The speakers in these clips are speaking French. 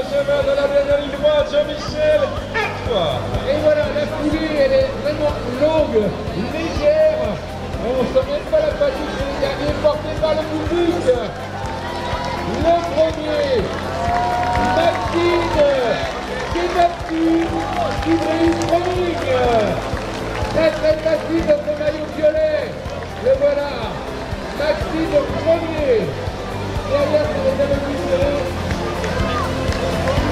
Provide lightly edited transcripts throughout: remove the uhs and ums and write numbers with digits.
Benjamin dans la dernière ligne droite, Jean-Michel, à toi. Et voilà, la foulée, elle est vraiment longue, légère. On ne sent même pas la fatigue des derniers portés par le public. Le premier, Maxime, c'est Maxime qui brille premier. Très très facile dans ce maillot violet. Le voilà, Maxime premier. Derrière, c'est les amateurs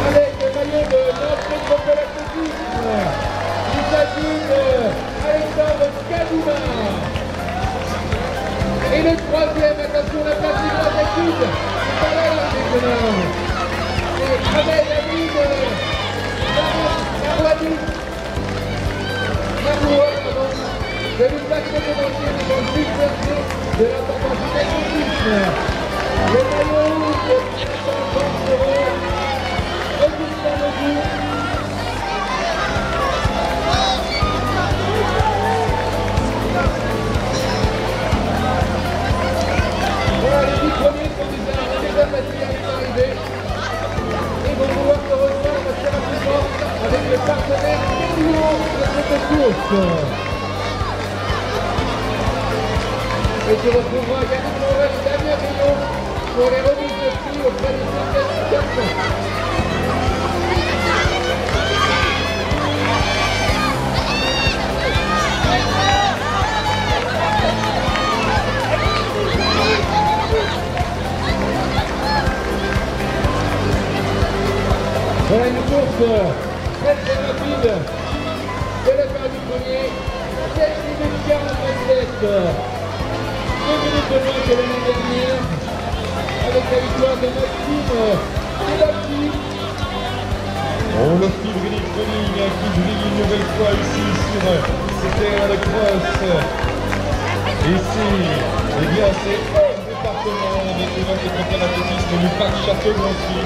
avec le maillot de notre métropole athlétisme. Il s'agit d'Alexandre Kadouma. Et le troisième, attention, la place du droit d'étude. C'est pas là, maintenant. C'est Ahmed Hamid Marouadi. De l'impact événementiel dans le but versé de la formation d'athlétisme. Le maillot rouge de 130 €. Augustin Ledoux. Voilà, les 10 premiers sont déjà passés à l'arrivée. Ils vont pouvoir se rejoindre assez rapidement avec le partenaire Kélion de cette course. Et tu retrouveras Yannick Morel et Damien Rillon pour les remises de prix auprès des 54. Voilà une course très très rapide de la part du premier, 7 minutes 47, 2 minutes de moins que l'année dernière, avec la victoire de Maxime Sebabti. Oh, le Philippe Koenig qui brille une nouvelle fois ici sur ces terrains de cross. Ici, eh bien, c'est un département avec les métropoles athlétisme du parc Château-Gontier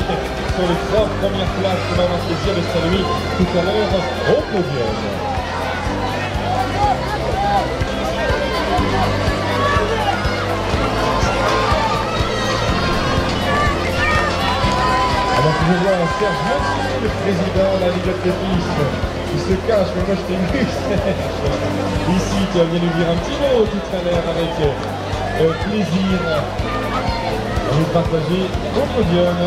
sur les 3 premières places qu'on va avoir plaisir de saluer tout à l'heure au podium. Alors que je vois Serge Montier, le président de la Ligue d'athlétisme, qui se cache, mais moi je t'ai vu, Serge. Ici, tu as bien nous dire un petit mot tout à l'heure avec plaisir à nous partager au podium.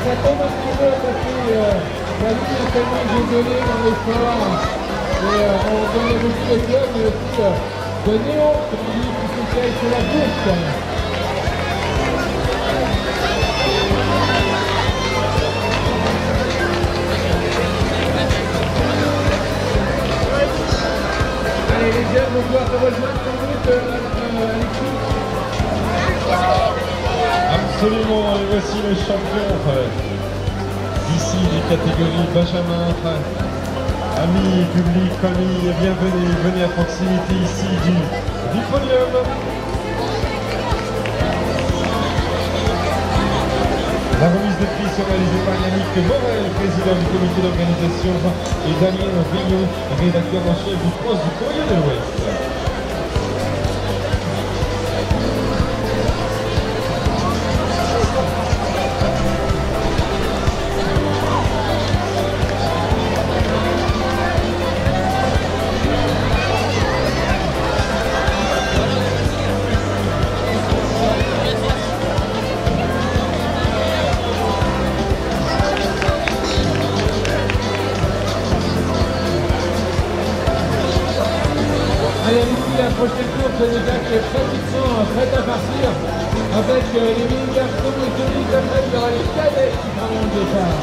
Ça tombe un petit peu parce que la vie est tellement isolée dans les sports et on connaît beaucoup de clubs mais aussi de néo, comme on dit, qui s'essayent sur la course. Allez, les jeunes vont pouvoir se rejoindre sans doute à l'équipe. Absolument, et voici le champion ici des catégories Benjamin, amis, public, famille, bienvenue, venez à proximité ici du podium. La remise de prix sera réalisée par Yannick Morel, président du comité d'organisation, et Damien Rillon, rédacteur en chef du Cross du Courrier de l'Ouest. Allez, ici, la prochaine course est déjà pratiquement prête à partir avec les mini garçons et demi-après, il y aura les cadets qui prendront le départ.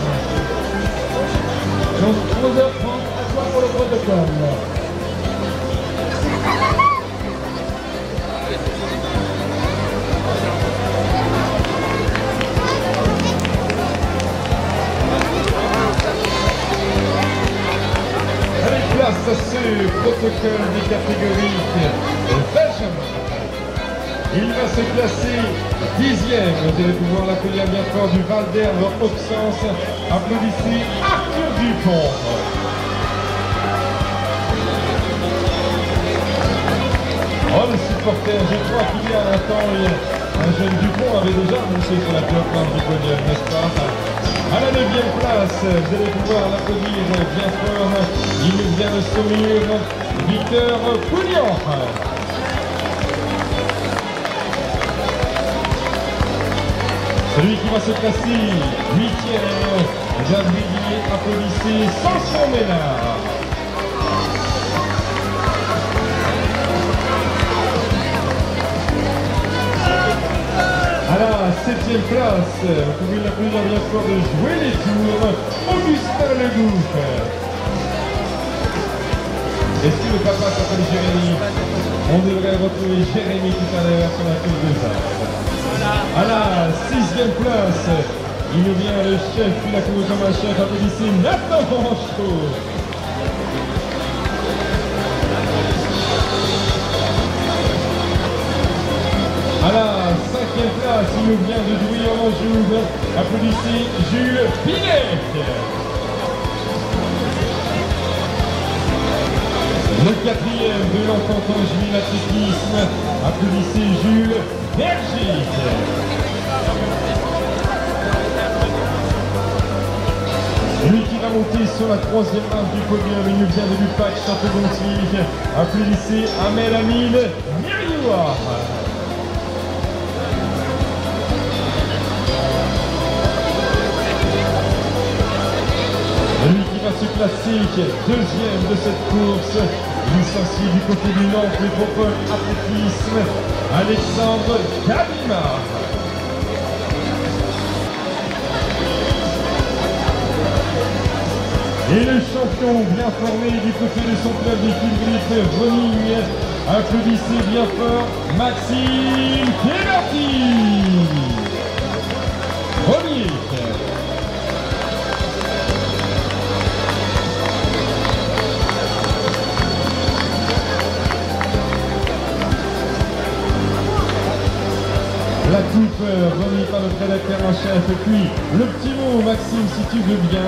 Donc 11h30, à toi pour le protocole. protocole des catégories Benjamin. Il va se classer 10e. Vous allez pouvoir l'accueillir bien fort du Val d'Herbe Auxence. Applaudissez Arthur Dupont. Oh, les supporters, je crois qu'il y a un temps, un jeune Dupont avait déjà monté sur la plateforme du podium, n'est-ce pas? À la 9e place, vous allez pouvoir l'applaudir bien fort. Il nous vient de Saumur, Victor Poulian. Celui qui va se classer 8e, Gabriel, applaudissez Samson Ménard. À la 7e place, vous pouvez l'applaudir bien fort de jouer les tours, Augustin Legouff. Est-ce que le papa s'appelle Jérémy? On devrait retrouver Jérémy tout à l'heure sur la course des Alpes. À la 6e place, il nous vient le chef, puis la course comme un chef, applaudissez Nathan Ranchaud. À la 5e place, il nous vient de Douai-en-Anjou, applaudissez Jules Pinet. Le 4e de l'enfantin juillet athlétisme, applaudissez Jules Berger. Lui qui va monter sur la 3e marche du podium, il nous vient de l'UPAC Château-Gontier, applaudissez Amel Amine Mirioua. Lui qui va se classer 2e de cette course, licencié du côté du Nantes Métropole Athlétisme, Alexandre Kabima. Et le champion bien formé du côté de son club d'équipe Running, applaudissez bien fort Maxime Kéberti. Premier. La coupe remise par notre rédacteur en chef, et puis le petit mot Maxime si tu veux bien.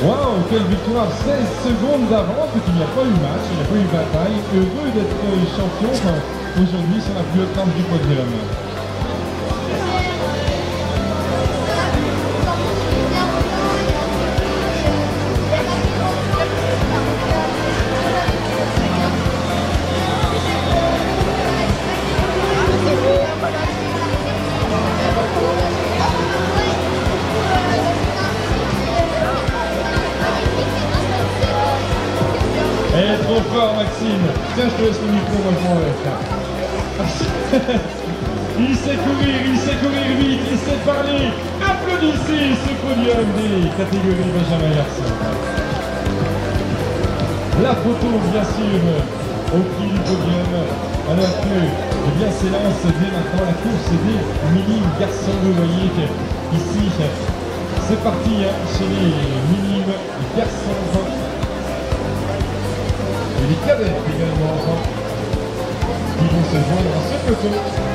Waouh, quelle victoire, 16 secondes d'avance, il n'y a pas eu match, il n'y a pas eu bataille, heureux d'être champion aujourd'hui sur la plus haute marche du podium. Trop fort Maxime. Tiens, je te laisse le micro, moi je m'en vais. Il sait courir vite, il sait parler. Applaudissez ce podium des catégories Benjamin Garçon. La photo bien sûr au pied du podium, alors que s'élance dès maintenant la course des minimes garçons. Vous voyez ici c'est parti chez les minimes garçons. Et les cadets également qui vont se joindre à ce peloton.